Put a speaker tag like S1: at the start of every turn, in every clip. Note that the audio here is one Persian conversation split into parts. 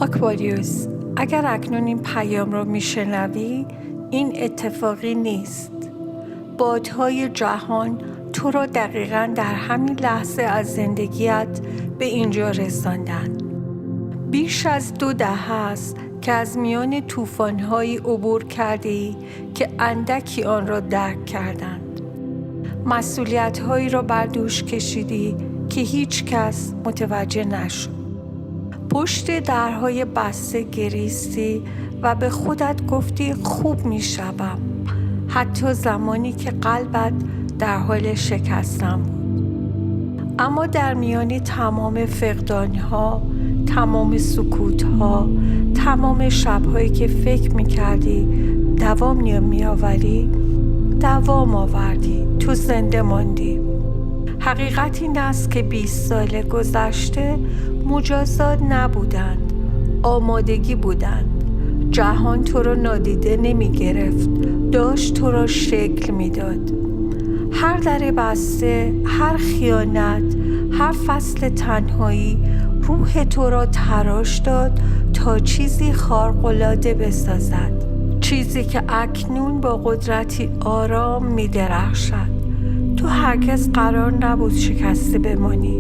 S1: آکواریوس، اگر اکنون این پیام را میشنوی، این اتفاقی نیست. بادهای جهان تو را دقیقاً در همین لحظه از زندگیت به اینجا رساندن. بیش از 2 دهه است که از میان طوفان‌هایی عبور کرده‌ای که اندکی آن را درک کردند. مسئولیت‌هایی را بر دوش کشیدی که هیچ کس متوجه نشد. پشت درهای بسته گریستی و به خودت گفتی خوب می‌شوم، حتی زمانی که قلبت در حال شکستن بود. اما در میان تمام فقدان‌ها، تمام سکوت‌ها، تمام شب‌هایی که فکر می‌کردی دوام نمی‌آوری، دوام آوردی، تو زنده ماندی. حقیقت این است که 20 سال گذشته مجازات نبودند، آمادگی بودند. جهان تو را نادیده نمی گرفت، داشت تو را شکل می داد. هر در بسته، هر خیانت، هر فصل تنهایی روح تو را تراش داد تا چیزی خارق‌العاده بسازد. چیزی که اکنون با قدرتی آرام می درخشد. تو هرگز قرار نبود شکسته بمانی.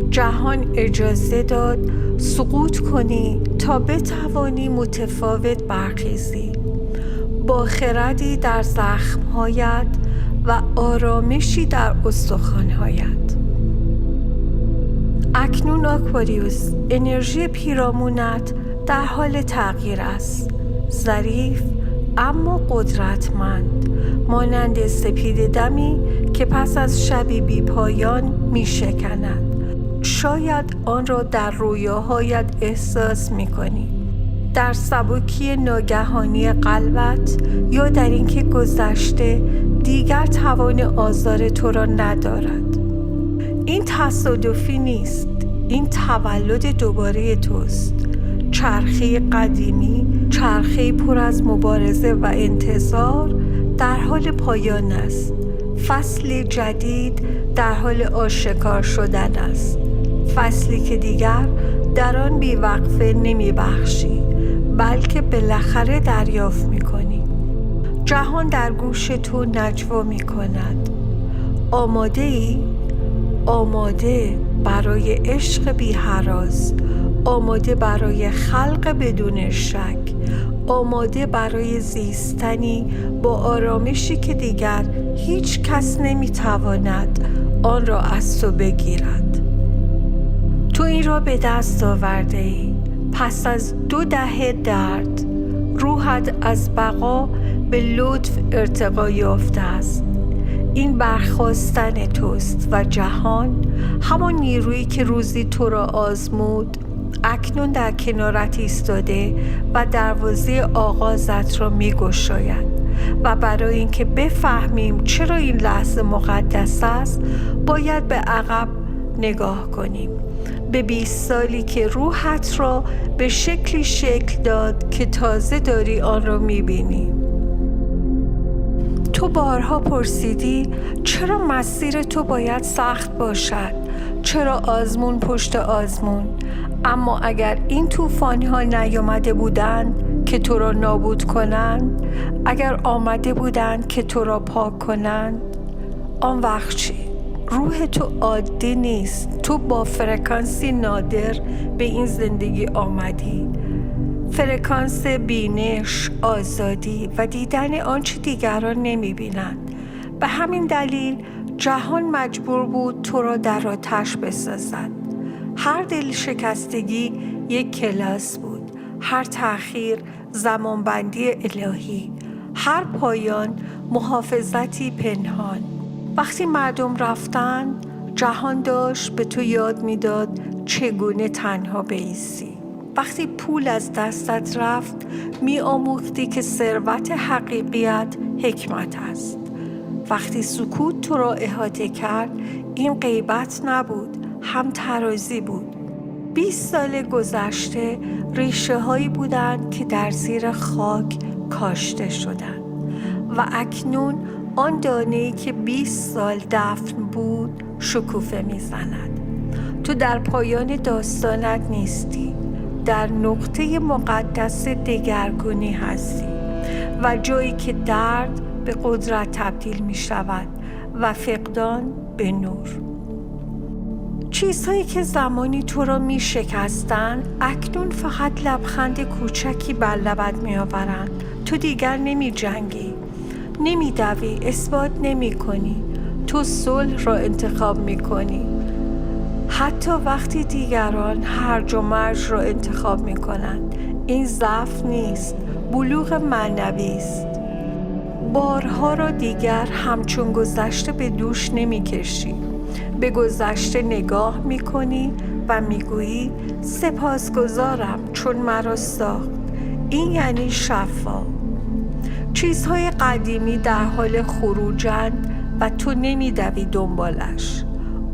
S1: جهان اجازه داد سقوط کنی تا بتوانی متفاوت برخیزی، با خردی در زخمهایت و آرامشی در استخوان‌هایت. اکنون آکواریوس، انرژی پیرامونت در حال تغییر است. ظریف اما قدرتمند، مانند سپید دمی که پس از شبی بی پایان می شکند. شاید آن را در رویاهایت احساس می کنی، در سبکی ناگهانی قلبت، یا در اینکه گذشته دیگر توان آزار تو را ندارد. این تصادفی نیست، این تولد دوباره توست. چرخه قدیمی، چرخه پر از مبارزه و انتظار در حال پایان است. فصل جدید در حال آشکار شدن است. فصلی که دیگر در آن بی‌وقفه نمی‌بخشی، بلکه بالاخره دریافت می‌کنی. جهان در گوش تو نجوا می‌کند. آماده ای؟ آماده برای عشق بی‌هراس، آماده برای خلق بدون شک، آماده برای زیستنی با آرامشی که دیگر هیچ کس نمی‌تواند آن را از تو بگیرد. تو این را به دست آورده ای. پس از 2 دهه درد، روحت از بقا به لطف ارتقا یافته است. این برخاستن توست و جهان، همان نیرویی که روزی تو را آزمود، اکنون در کنارت ایستاده و دروازه آغازت را می‌گشاید. و برای اینکه بفهمیم چرا این لحظه مقدس است، باید به عقب نگاه کنیم، به 20 سالی که روحت را به شکلی شکل داد که تازه داری آن را می‌بینی. تو بارها پرسیدی چرا مسیر تو باید سخت باشد؟ چرا آزمون پشت آزمون؟ اما اگر این طوفان‌ها نیامده بودند که تو را نابود کنند، اگر آمده بودند که تو را پاک کنند، آن وقت چی؟ روح تو عادی نیست. تو با فرکانسی نادر به این زندگی آمدی. فرکانس بینش، آزادی و دیدن آنچه دیگران نمی‌بینند. به همین دلیل جهان مجبور بود تو را در آتش بسازد. هر دل شکستگی یک کلاس بود، هر تأخیر زمانبندی الهی، هر پایان محافظتی پنهان. وقتی مردم رفتند، جهان داشت به تو یاد میداد چگونه تنها بایستی. وقتی پول از دستت رفت، می‌آموختی که ثروت حقیقیت حکمت است. وقتی سکوت تو را احاطه کرد، این غیبت نبود، هم ترازی بود. 20 سال گذشته ریشه هایی بودند که در زیر خاک کاشته شدند و اکنون آن دانه‌ای که 20 سال دفن بود شکوفه می‌زند. تو در پایان داستانت نیستی، در نقطه مقدس دگرگونی هستی و جایی که درد به قدرت تبدیل می شود و فقدان به نور. چیزهایی که زمانی تو را می شکستن اکنون فقط لبخند کوچکی بر لبت می آورند. تو دیگر نمی جنگی، نمی دوی، اثبات نمی کنی. تو صلح را انتخاب می کنی، حتی وقتی دیگران هرج و مرج را انتخاب می کنند. این ضعف نیست، بلوغ معنوی است. بارها را دیگر همچون گذشته به دوش نمی کشی. به گذشته نگاه می کنی و می گویی سپاسگزارم چون مرا ساخت. این یعنی شفا. چیزهای قدیمی در حال خروجند و تو نمی دوی دنبالش.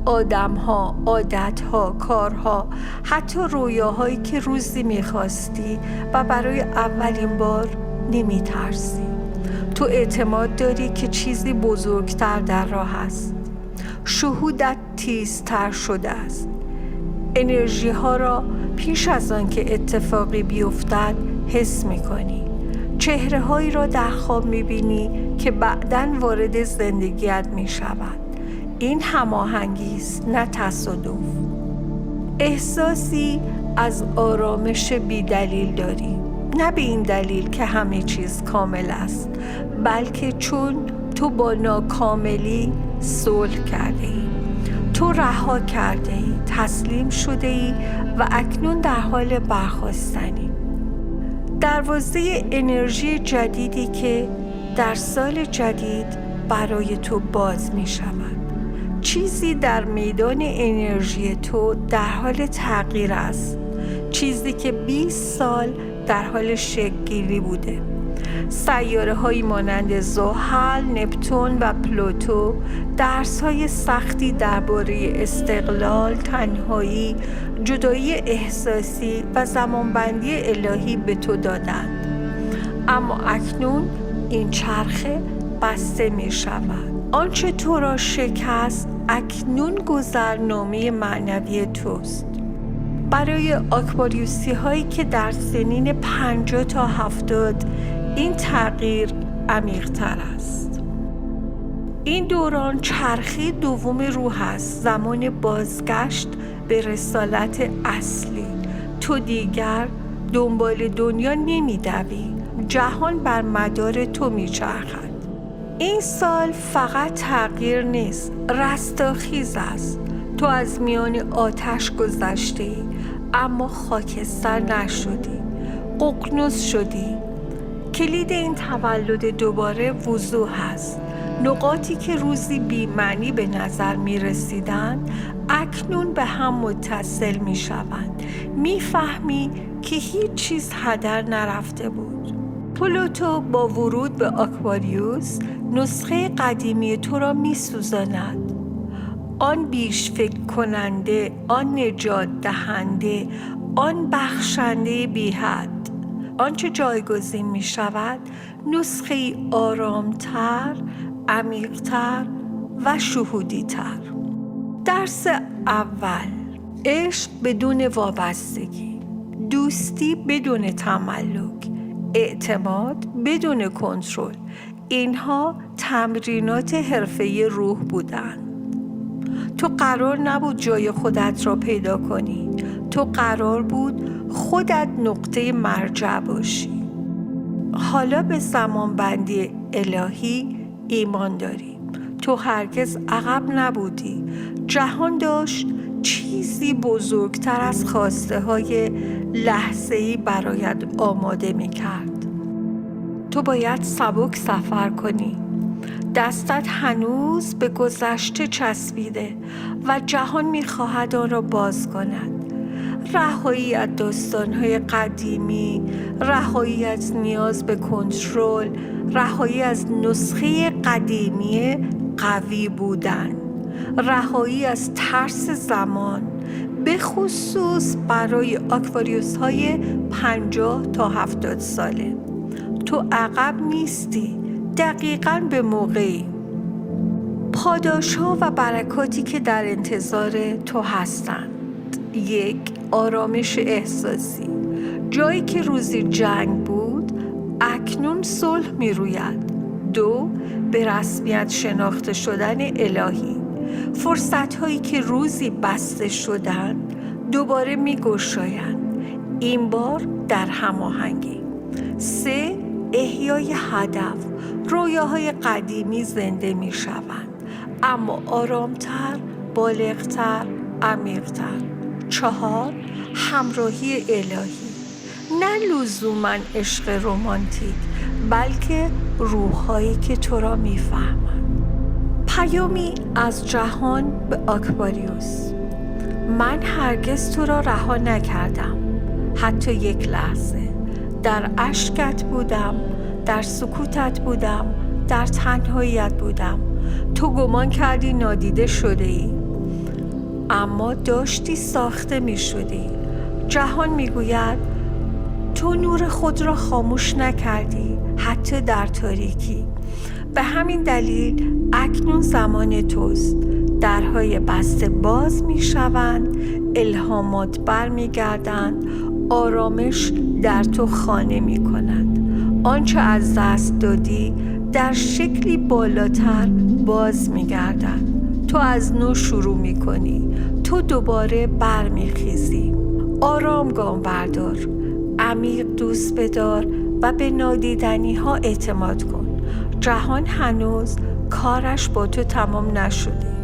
S1: آدم‌ها، عادت‌ها، کارها، حتی رویاهایی که روزی می‌خواستی و برای اولین بار نمی‌ترسی. تو اعتماد داری که چیزی بزرگتر در راه است. شهودت تیزتر شده است. انرژی‌ها را پیش از آن که اتفاقی بیفتد حس می‌کنی. چهره‌هایی را در خواب می‌بینی که بعداً وارد زندگیت می‌شود. این هماهنگی است، نه تصادف. احساسی از آرامش بی‌دلیل داری، نه به این دلیل که همه چیز کامل است، بلکه چون تو با ناکاملی صلح کرده ای. تو رها کرده ای، تسلیم شده ای و اکنون در حال برخاستنی. دروازه انرژی جدیدی که در سال جدید برای تو باز می شود. چیزی در میدان انرژی تو در حال تغییر است. چیزی که 20 سال در حال شکل‌گیری بوده. سیاره‌هایی مانند زحل، نپتون و پلوتو درس‌های سختی درباره استقلال، تنهایی، جدایی احساسی و زمانبندی الهی به تو دادند. اما اکنون این چرخه بسته می شود. آنچه تو را شکست اکنون گذرنامه معنوی توست. برای آکواریوسی هایی که در سنین 50 تا 70 این تغییر عمیق تر است. این دوران چرخه دوم روح است، زمان بازگشت به رسالت اصلی. تو دیگر دنبال دنیا نمی دوی، جهان بر مدار تو می چرخد. این سال فقط تغییر نیست، رستاخیز است. تو از میان آتش گذشتی اما خاکستر نشدی، ققنوس شدی. کلید این تولد دوباره وضوح است. نقاطی که روزی بی معنی به نظر می رسیدن اکنون به هم متصل می شوند. می فهمی که هیچ چیز هدر نرفته بود. پلوتو با ورود به آکواریوس نسخه قدیمی تو را می سوزاند. آن بیش فکر کننده، آن نجات دهنده، آن بخشنده بی حد. آنچه جایگزین می شود نسخه آرامتر، عمیقتر و شهودیتر. درس اول: عشق بدون وابستگی، دوستی بدون تملک، اعتماد بدون کنترل. اینها تمرینات حرفه‌ای روح بودند. تو قرار نبود جای خودت را پیدا کنی. تو قرار بود خودت نقطه مرجع باشی. حالا به زمانبندی الهی ایمان داری. تو هرگز عقب نبودی. جهان داشت چیزی بزرگتر از خواسته های لحظه‌ای برایت آماده می کرد. تو باید سبک سفر کنی. دستت هنوز به گذشته چسبیده و جهان می‌خواهد آن را باز کند. رهایی از داستان‌های قدیمی، رهایی از نیاز به کنترل، رهایی از نسخه قدیمی قوی بودن، رهایی از ترس زمان، به خصوص برای آکواریوس‌های 50 تا 70 ساله. تو عقب نیستی، دقیقاً به موقعی. پاداش‌ها و برکاتی که در انتظار تو هستند: 1. آرامش احساسی. جایی که روزی جنگ بود اکنون صلح می روید. 2. به رسمیت شناخته شدن الهی. فرصت‌هایی که روزی بسته شدند دوباره می گشایند، این بار در هماهنگی. 3. احیای هدف. رویاهای قدیمی زنده می شوند، اما آرامتر، بالغتر، عمیقتر. 4. همراهی الهی. نه لزوماً عشق رمانتیک، بلکه روح‌هایی که تو را می‌فهمند. پیامی از جهان به آکواریوس. من هرگز تو را رها نکردم، حتی یک لحظه. در اشکت بودم، در سکوتت بودم، در تنهاییت بودم. تو گمان کردی نادیده شده ای، اما داشتی ساخته می شدی. جهان می گوید تو نور خود را خاموش نکردی، حتی در تاریکی. به همین دلیل اکنون زمان توست. درهای بسته باز می شوند، الهامات بر می گردند، آرامش در تو خانه می کند. آنچه از دست دادی در شکلی بالاتر باز می گردد. تو از نو شروع می کنی، تو دوباره بر می خیزی. آرام گام بردار، عمیق دوست بدار و به نادیدنی ها اعتماد کن. جهان هنوز کارش با تو تمام نشده.